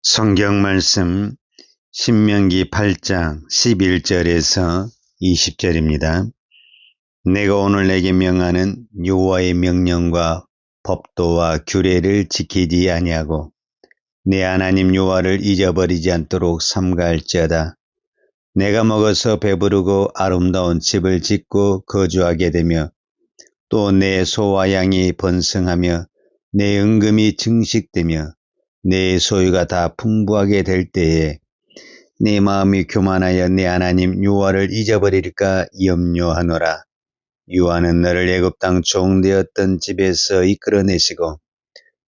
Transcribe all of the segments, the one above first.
성경 말씀 신명기 8장 11절에서 20절입니다. 내가 오늘 내게 명하는 여호와의 명령과 법도와 규례를 지키지 아니하고 내 하나님 여호와를 잊어버리지 않도록 삼가할지어다. 내가 먹어서 배부르고 아름다운 집을 짓고 거주하게 되며 또 내 소와 양이 번성하며 내 은금이 증식되며 내 소유가 다 풍부하게 될 때에 내 마음이 교만하여 내 하나님 여호와를 잊어버릴까 염려하노라. 여호와는 너를 애굽 땅 종되었던 집에서 이끌어내시고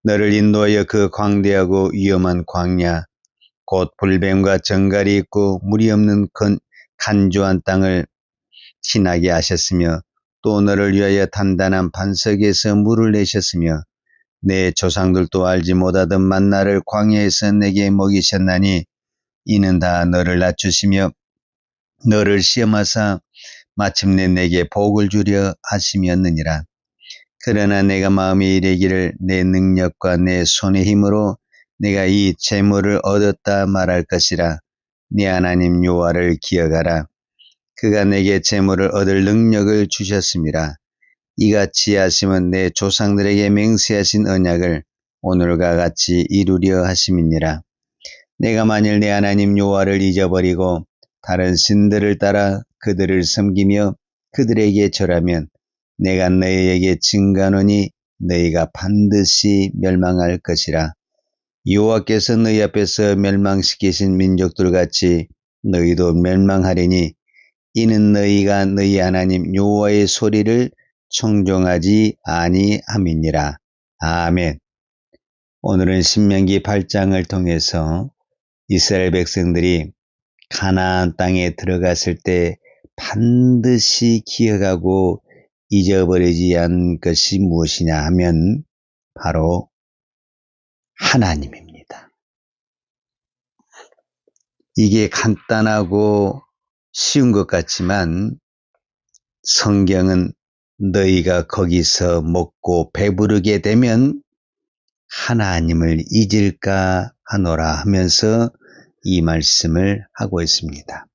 너를 인도하여 그 광대하고 위험한 광야 곧 불뱀과 정갈이 있고 물이 없는 간조한 땅을 지나게 하셨으며 또 너를 위하여 단단한 반석에서 물을 내셨으며 내 조상들도 알지 못하던 만나를 광야에서 내게 먹이셨나니 이는 다 너를 낮추시며 너를 시험하사 마침내 내게 복을 주려 하심이었느니라. 그러나 내가 마음에 이르기를 내 능력과 내 손의 힘으로 내가 이 재물을 얻었다 말할 것이라. 네 하나님 여호와를 기억하라. 그가 내게 재물을 얻을 능력을 주셨음이라. 이같이 하심은 내 조상들에게 맹세하신 언약을 오늘과 같이 이루려 하심이니라. 내가 만일 내 하나님 여호와를 잊어버리고 다른 신들을 따라 그들을 섬기며 그들에게 절하면 내가 너희에게 증거하노니 너희가 반드시 멸망할 것이라. 여호와께서 너희 앞에서 멸망시키신 민족들같이 너희도 멸망하리니 이는 너희가 너희 하나님 여호와의 소리를 청종하지 아니함이니라. 아멘. 오늘은 신명기 8장을 통해서 이스라엘 백성들이 가나안 땅에 들어갔을 때 반드시 기억하고 잊어버리지 않은 것이 무엇이냐 하면 바로 하나님입니다. 이게 간단하고 쉬운 것 같지만 성경은 너희가 거기서 먹고 배부르게 되면 하나님을 잊을까 하노라 하면서 이 말씀을 하고 있습니다.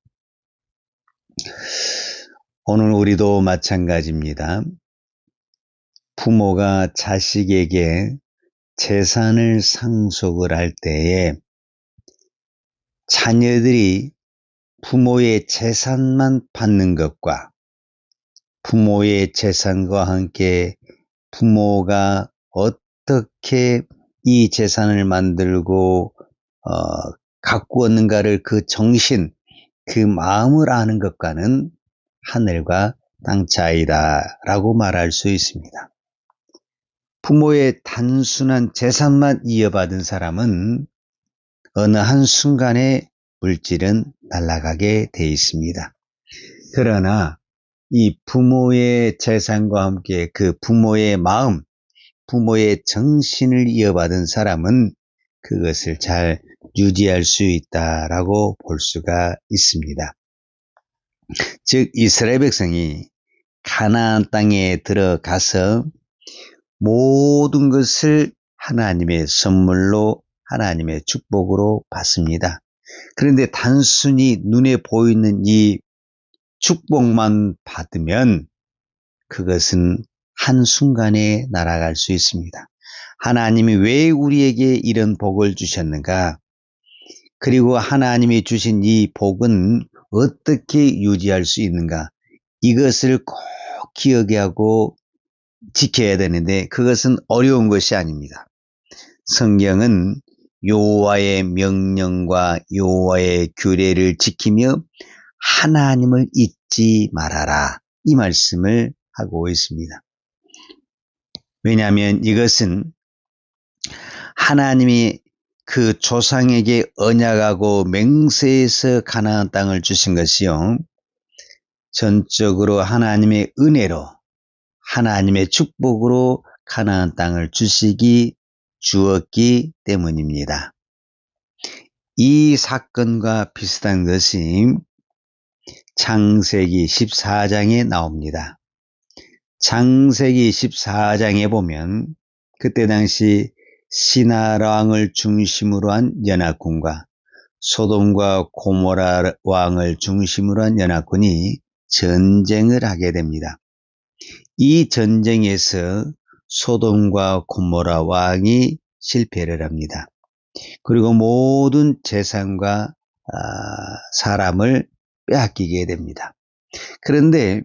오늘 우리도 마찬가지입니다. 부모가 자식에게 재산을 상속을 할 때에 자녀들이 부모의 재산만 받는 것과 부모의 재산과 함께 부모가 어떻게 이 재산을 만들고 가꾸었는가를 그 정신, 그 마음을 아는 것과는 하늘과 땅 차이다라고 말할 수 있습니다. 부모의 단순한 재산만 이어받은 사람은 어느 한순간에 물질은 날아가게 돼 있습니다. 그러나 이 부모의 재산과 함께 그 부모의 마음, 부모의 정신을 이어받은 사람은 그것을 잘 유지할 수 있다라고 볼 수가 있습니다. 즉 이스라엘 백성이 가나안 땅에 들어가서 모든 것을 하나님의 선물로 하나님의 축복으로 받습니다. 그런데 단순히 눈에 보이는 이 축복만 받으면 그것은 한순간에 날아갈 수 있습니다. 하나님이 왜 우리에게 이런 복을 주셨는가? 그리고 하나님이 주신 이 복은 어떻게 유지할 수 있는가? 이것을 꼭 기억하고 지켜야 되는데 그것은 어려운 것이 아닙니다. 성경은 여호와의 명령과 여호와의 규례를 지키며 하나님을 잊지 말아라. 이 말씀을 하고 있습니다. 왜냐하면 이것은 하나님이 그 조상에게 언약하고 맹세해서 가나안 땅을 주신 것이요. 전적으로 하나님의 은혜로 하나님의 축복으로 가나안 땅을 주었기 때문입니다. 이 사건과 비슷한 것이 창세기 14장에 나옵니다. 창세기 14장에 보면 그때 당시 시나라 왕을 중심으로 한 연합군과 소돔과 고모라 왕을 중심으로 한 연합군이 전쟁을 하게 됩니다. 이 전쟁에서 소돔과 고모라 왕이 실패를 합니다. 그리고 모든 재산과 사람을 빼앗기게 됩니다. 그런데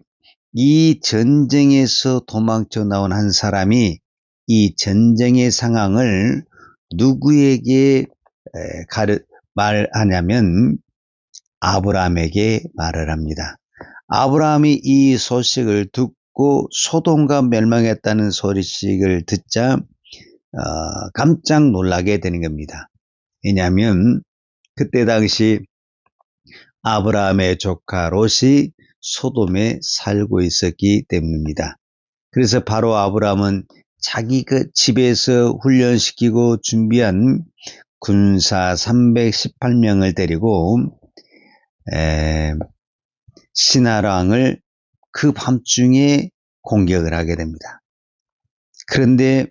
이 전쟁에서 도망쳐 나온 한 사람이 이 전쟁의 상황을 누구에게 말하냐면 아브라함에게 말을 합니다. 아브라함이 이 소식을 듣고 소돔과 멸망했다는 소식을 듣자 깜짝 놀라게 되는 겁니다. 왜냐하면 그때 당시 아브라함의 조카 롯이 소돔에 살고 있었기 때문입니다. 그래서 바로 아브라함은 자기 그 집에서 훈련시키고 준비한 군사 318명을 데리고 시나라 왕을 그 밤중에 공격을 하게 됩니다. 그런데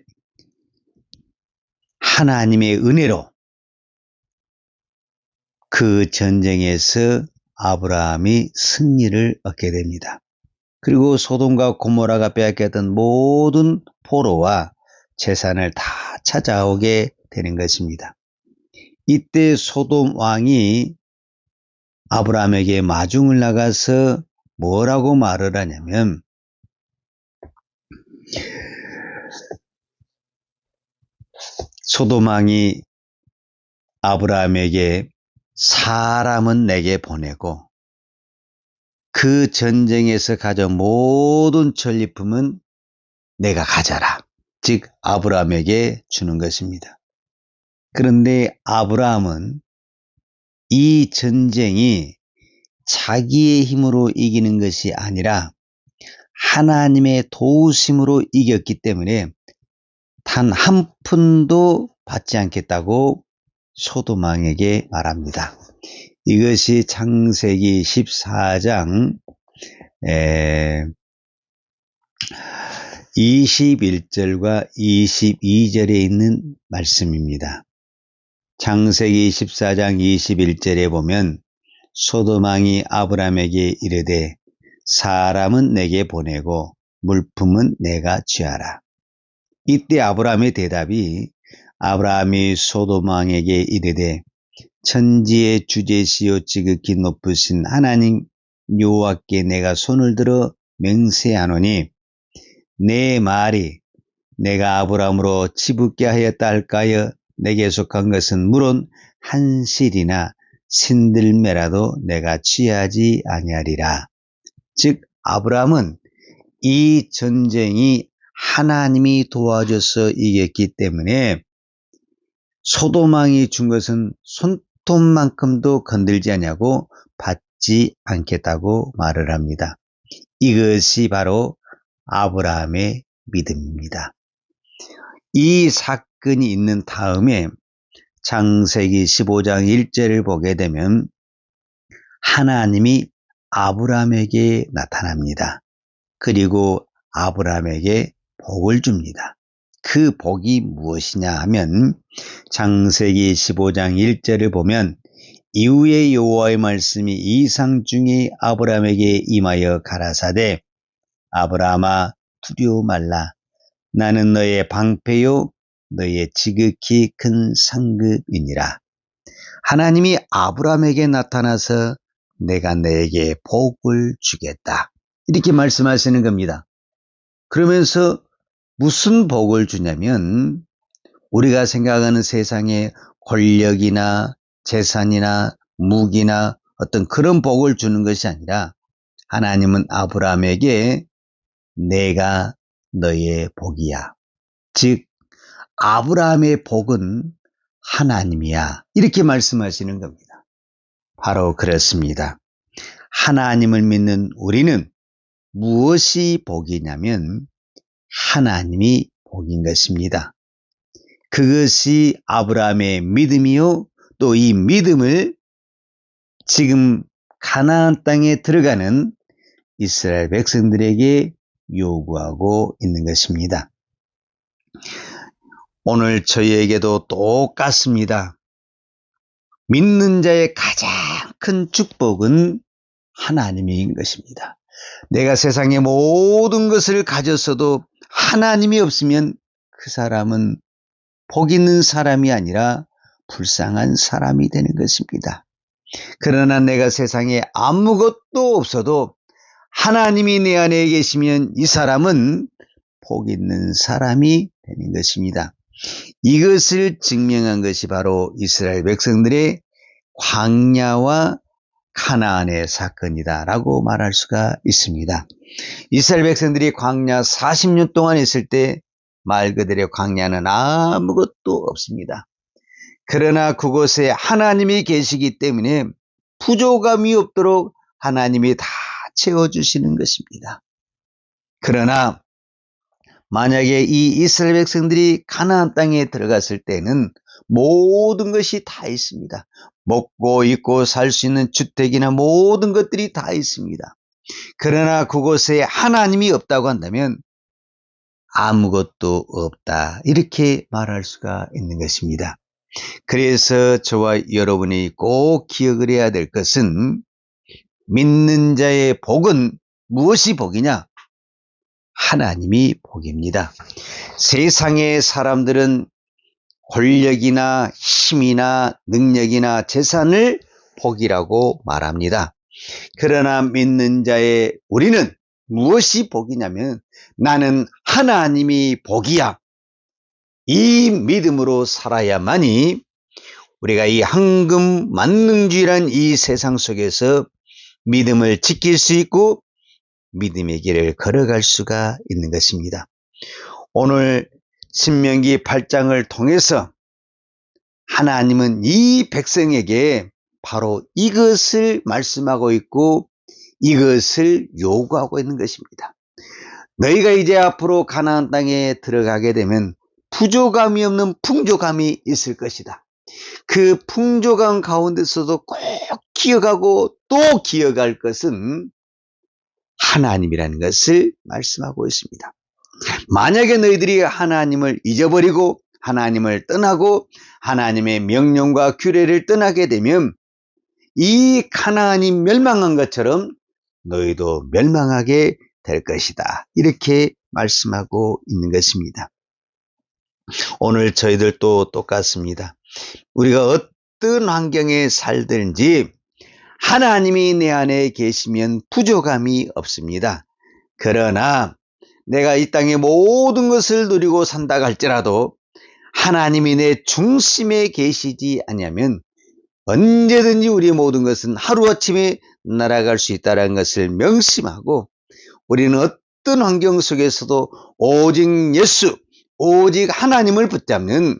하나님의 은혜로 그 전쟁에서 아브라함이 승리를 얻게 됩니다. 그리고 소돔과 고모라가 빼앗겼던 모든 포로와 재산을 다 찾아오게 되는 것입니다. 이때 소돔 왕이 아브라함에게 마중을 나가서 뭐라고 말을 하냐면 소돔 왕이 아브라함에게 사람은 내게 보내고 그 전쟁에서 가져온 모든 전리품은 내가 가져라. 즉 아브라함에게 주는 것입니다. 그런데 아브라함은 이 전쟁이 자기의 힘으로 이기는 것이 아니라 하나님의 도우심으로 이겼기 때문에 단 한 푼도 받지 않겠다고 소돔 왕에게 말합니다. 이것이 창세기 14장 21절과 22절에 있는 말씀입니다. 창세기 14장 21절에 보면 소돔 왕이 아브라함에게 이르되 사람은 내게 보내고 물품은 내가 취하라. 이때 아브라함의 대답이 아브라함이 소돔 왕에게 이르되 천지의 주제시요 지극히 높으신 하나님 여호와께 내가 손을 들어 맹세하노니 내 말이 내가 아브라함으로 치붙게 하였다 할까여 내게 속한 것은 물론 한 실이나 신들매라도 내가 취하지 아니하리라. 즉 아브라함은 이 전쟁이 하나님이 도와줘서 이겼기 때문에 소돔 왕이 준 것은 손톱만큼도 건들지 않냐고 받지 않겠다고 말을 합니다. 이것이 바로 아브라함의 믿음입니다. 이 사건이 있는 다음에 창세기 15장 1절을 보게 되면 하나님이 아브라함에게 나타납니다. 그리고 아브라함에게 복을 줍니다. 그 복이 무엇이냐 하면 창세기 15장 1절을 보면 이후에 여호와의 말씀이 이상 중에 아브라함에게 임하여 가라사대 아브라함아 두려워 말라. 나는 너의 방패요 너의 지극히 큰 상급이니라. 하나님이 아브라함에게 나타나서 내가 너에게 복을 주겠다. 이렇게 말씀하시는 겁니다. 그러면서 무슨 복을 주냐면 우리가 생각하는 세상의 권력이나 재산이나 무기나 어떤 그런 복을 주는 것이 아니라 하나님은 아브라함에게 내가 너의 복이야. 즉 아브라함의 복은 하나님이야. 이렇게 말씀하시는 겁니다. 바로 그렇습니다. 하나님을 믿는 우리는 무엇이 복이냐면 하나님이 복인 것입니다. 그것이 아브라함의 믿음이요. 또 이 믿음을 지금 가나안 땅에 들어가는 이스라엘 백성들에게 요구하고 있는 것입니다. 오늘 저희에게도 똑같습니다. 믿는 자의 가장 큰 축복은 하나님인 것입니다. 내가 세상의 모든 것을 가졌어도 하나님이 없으면 그 사람은 복 있는 사람이 아니라 불쌍한 사람이 되는 것입니다. 그러나 내가 세상에 아무것도 없어도 하나님이 내 안에 계시면 이 사람은 복 있는 사람이 되는 것입니다. 이것을 증명한 것이 바로 이스라엘 백성들의 광야와 가나안의 사건이다 라고 말할 수가 있습니다. 이스라엘 백성들이 광야 40년 동안 있을 때 말 그대로 광야는 아무것도 없습니다. 그러나 그곳에 하나님이 계시기 때문에 부족함이 없도록 하나님이 다 채워주시는 것입니다. 그러나 만약에 이 이스라엘 백성들이 가나안 땅에 들어갔을 때는 모든 것이 다 있습니다. 먹고 입고 살 수 있는 주택이나 모든 것들이 다 있습니다. 그러나 그곳에 하나님이 없다고 한다면 아무것도 없다 이렇게 말할 수가 있는 것입니다. 그래서 저와 여러분이 꼭 기억을 해야 될 것은 믿는 자의 복은 무엇이 복이냐? 하나님이 복입니다. 세상의 사람들은 권력이나 힘이나 능력이나 재산을 복이라고 말합니다. 그러나 믿는 자의 우리는 무엇이 복이냐면 나는 하나님이 복이야. 이 믿음으로 살아야만이 우리가 이 황금 만능주의란 이 세상 속에서 믿음을 지킬 수 있고 믿음의 길을 걸어갈 수가 있는 것입니다. 오늘 신명기 8장을 통해서 하나님은 이 백성에게 바로 이것을 말씀하고 있고 이것을 요구하고 있는 것입니다. 너희가 이제 앞으로 가나안 땅에 들어가게 되면 부족함이 없는 풍족함이 있을 것이다. 그 풍족함 가운데서도 꼭 기억하고 또 기억할 것은 하나님이라는 것을 말씀하고 있습니다. 만약에 너희들이 하나님을 잊어버리고 하나님을 떠나고 하나님의 명령과 규례를 떠나게 되면 이 가나안이 멸망한 것처럼 너희도 멸망하게 될 것이다. 이렇게 말씀하고 있는 것입니다. 오늘 저희들도 똑같습니다. 우리가 어떤 환경에 살든지 하나님이 내 안에 계시면 부족함이 없습니다. 그러나 내가 이 땅의 모든 것을 누리고 산다 할지라도 하나님이 내 중심에 계시지 않으면 언제든지 우리의 모든 것은 하루아침에 날아갈 수 있다는 것을 명심하고 우리는 어떤 환경 속에서도 오직 예수, 오직 하나님을 붙잡는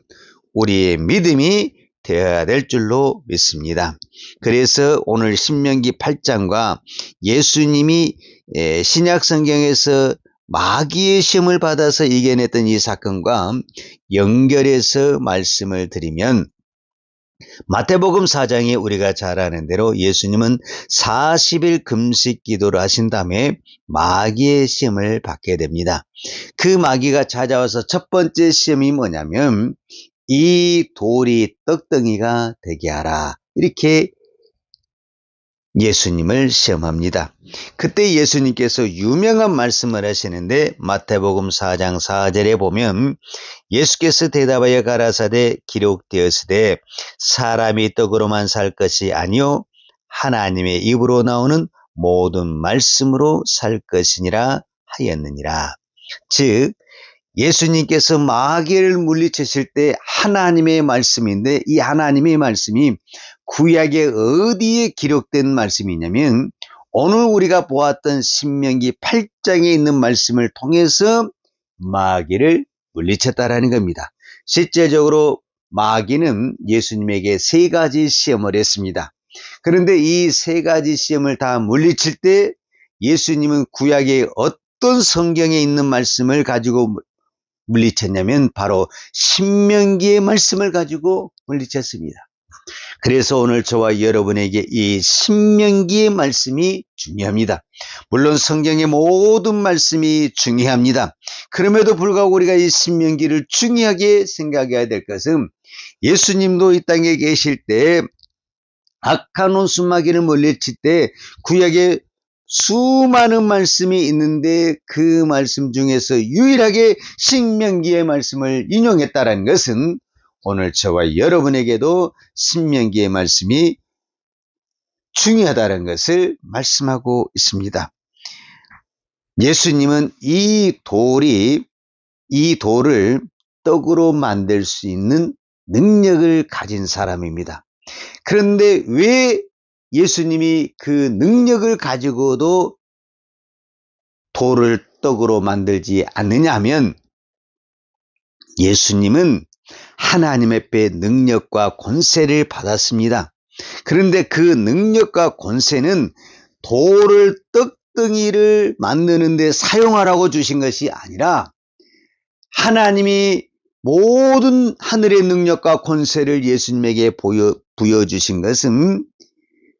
우리의 믿음이 되어야 될 줄로 믿습니다. 그래서 오늘 신명기 8장과 예수님이 신약 성경에서 마귀의 시험을 받아서 이겨냈던 이 사건과 연결해서 말씀을 드리면 마태복음 4장에 우리가 잘 아는 대로 예수님은 40일 금식 기도를 하신 다음에 마귀의 시험을 받게 됩니다. 그 마귀가 찾아와서 첫 번째 시험이 뭐냐면 이 돌이 떡덩이가 되게 하라 이렇게 예수님을 시험합니다. 그때 예수님께서 유명한 말씀을 하시는데 마태복음 4장 4절에 보면 예수께서 대답하여 가라사대 기록되었으되 사람이 떡으로만 살 것이 아니요 하나님의 입으로 나오는 모든 말씀으로 살 것이니라 하였느니라. 즉 예수님께서 마귀를 물리치실 때 하나님의 말씀인데 이 하나님의 말씀이 구약에 어디에 기록된 말씀이냐면 오늘 우리가 보았던 신명기 8장에 있는 말씀을 통해서 마귀를 물리쳤다라는 겁니다. 실제적으로 마귀는 예수님에게 3가지 시험을 했습니다. 그런데 이 3가지 시험을 다 물리칠 때 예수님은 구약의 어떤 성경에 있는 말씀을 가지고 물리쳤냐면 바로 신명기의 말씀을 가지고 물리쳤습니다. 그래서 오늘 저와 여러분에게 이 신명기의 말씀이 중요합니다. 물론 성경의 모든 말씀이 중요합니다. 그럼에도 불구하고 우리가 이 신명기를 중요하게 생각해야 될 것은 예수님도 이 땅에 계실 때 악한 원수마귀를 물리칠 때 구약에 수많은 말씀이 있는데 그 말씀 중에서 유일하게 신명기의 말씀을 인용했다는 것은 오늘 저와 여러분에게도 신명기의 말씀이 중요하다는 것을 말씀하고 있습니다. 예수님은 이 돌을 떡으로 만들 수 있는 능력을 가진 사람입니다. 그런데 왜 예수님이 그 능력을 가지고도 돌을 떡으로 만들지 않느냐 하면 예수님은 하나님 앞에 능력과 권세를 받았습니다. 그런데 그 능력과 권세는 돌을 떡덩이를 만드는 데 사용하라고 주신 것이 아니라 하나님이 모든 하늘의 능력과 권세를 예수님에게 부여주신 것은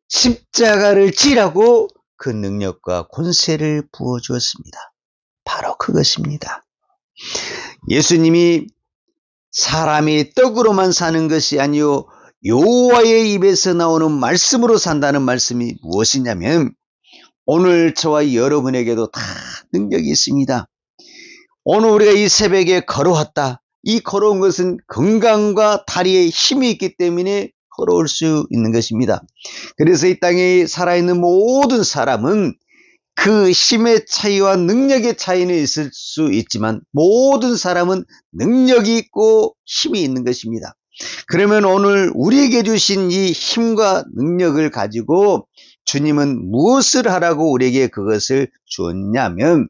십자가를 지라고 그 능력과 권세를 부어주었습니다. 바로 그것입니다. 예수님이 사람이 떡으로만 사는 것이 아니요 여호와의 입에서 나오는 말씀으로 산다는 말씀이 무엇이냐면 오늘 저와 여러분에게도 다 능력이 있습니다. 오늘 우리가 이 새벽에 걸어왔다. 이 걸어온 것은 건강과 다리에 힘이 있기 때문에 걸어올 수 있는 것입니다. 그래서 이 땅에 살아있는 모든 사람은 그 힘의 차이와 능력의 차이는 있을 수 있지만 모든 사람은 능력이 있고 힘이 있는 것입니다. 그러면 오늘 우리에게 주신 이 힘과 능력을 가지고 주님은 무엇을 하라고 우리에게 그것을 주었냐면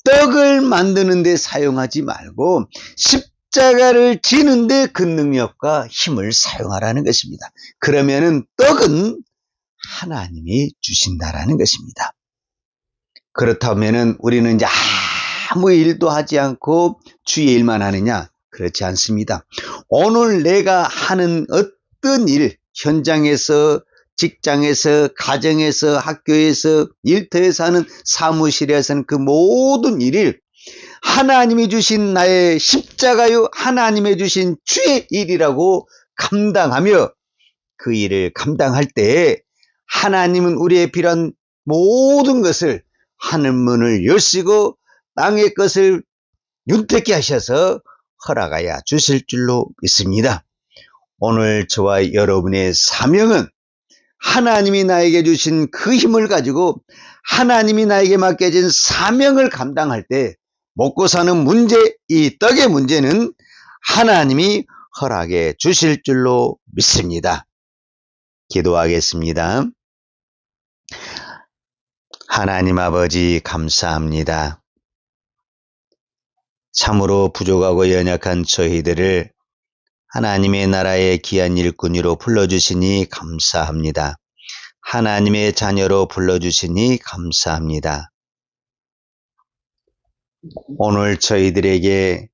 떡을 만드는 데 사용하지 말고 십자가를 지는 데 그 능력과 힘을 사용하라는 것입니다. 그러면은 떡은 하나님이 주신다라는 것입니다. 그렇다면은 우리는 이제 아무 일도 하지 않고 주의 일만 하느냐? 그렇지 않습니다. 오늘 내가 하는 어떤 일, 현장에서, 직장에서, 가정에서, 학교에서, 일터에서 하는 사무실에서 하는 그 모든 일을 하나님이 주신 나의 십자가요, 하나님이 주신 주의 일이라고 감당하며 그 일을 감당할 때 하나님은 우리의 필요한 모든 것을 하늘문을 여시고 땅의 것을 윤택케 하셔서 허락하여 주실 줄로 믿습니다. 오늘 저와 여러분의 사명은 하나님이 나에게 주신 그 힘을 가지고 하나님이 나에게 맡겨진 사명을 감당할 때 먹고 사는 문제, 이 떡의 문제는 하나님이 허락해 주실 줄로 믿습니다. 기도하겠습니다. 하나님 아버지 감사합니다. 참으로 부족하고 연약한 저희들을 하나님의 나라의 귀한 일꾼으로 불러주시니 감사합니다. 하나님의 자녀로 불러주시니 감사합니다. 오늘 저희들에게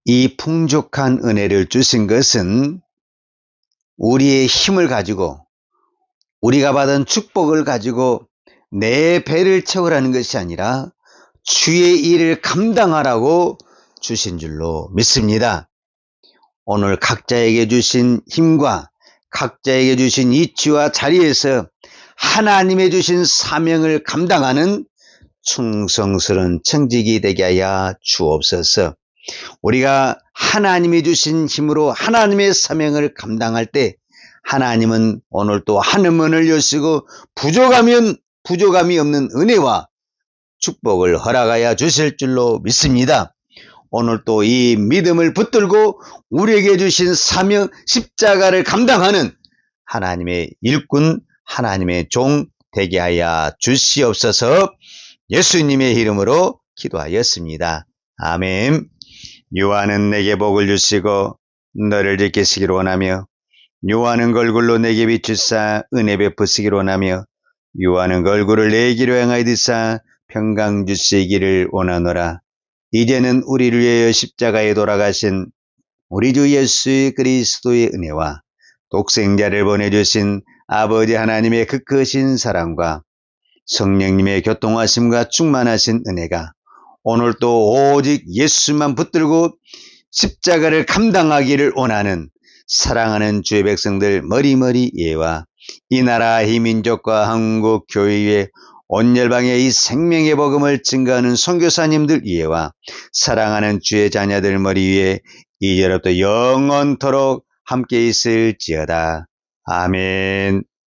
이 풍족한 은혜를 주신 것은 우리의 힘을 가지고 우리가 받은 축복을 가지고 내 배를 채우라는 것이 아니라 주의 일을 감당하라고 주신 줄로 믿습니다. 오늘 각자에게 주신 힘과 각자에게 주신 이치와 자리에서 하나님의 주신 사명을 감당하는 충성스러운 청직이 되게 하여 주옵소서. 우리가 하나님이 주신 힘으로 하나님의 사명을 감당할 때 하나님은 오늘 또 하늘문을 여시고 부족함이 없는 은혜와 축복을 허락하여 주실 줄로 믿습니다. 오늘 또 이 믿음을 붙들고 우리에게 주신 사명 십자가를 감당하는 하나님의 일꾼, 하나님의 종 되게 하여 주시옵소서. 예수님의 이름으로 기도하였습니다. 아멘. 요한은 내게 복을 주시고 너를 지키시기를 원하며 요한은 걸굴로 내게 비추사 은혜 베푸시기를 원하며 요한은 걸굴을 내 길로 향하여 드사 평강 주시기를 원하노라. 이제는 우리를 위하여 십자가에 돌아가신 우리 주 예수 그리스도의 은혜와 독생자를 보내주신 아버지 하나님의 그 크신 사랑과 성령님의 교통하심과 충만하신 은혜가 오늘도 오직 예수만 붙들고 십자가를 감당하기를 원하는 사랑하는 주의 백성들 머리머리 예와 이 나라 이 민족과 한국 교회의 온 열방의 이 생명의 복음을 증거하는 선교사님들 위에와 사랑하는 주의 자녀들 머리 위에 이제로부터 영원토록 함께 있을지어다. 아멘.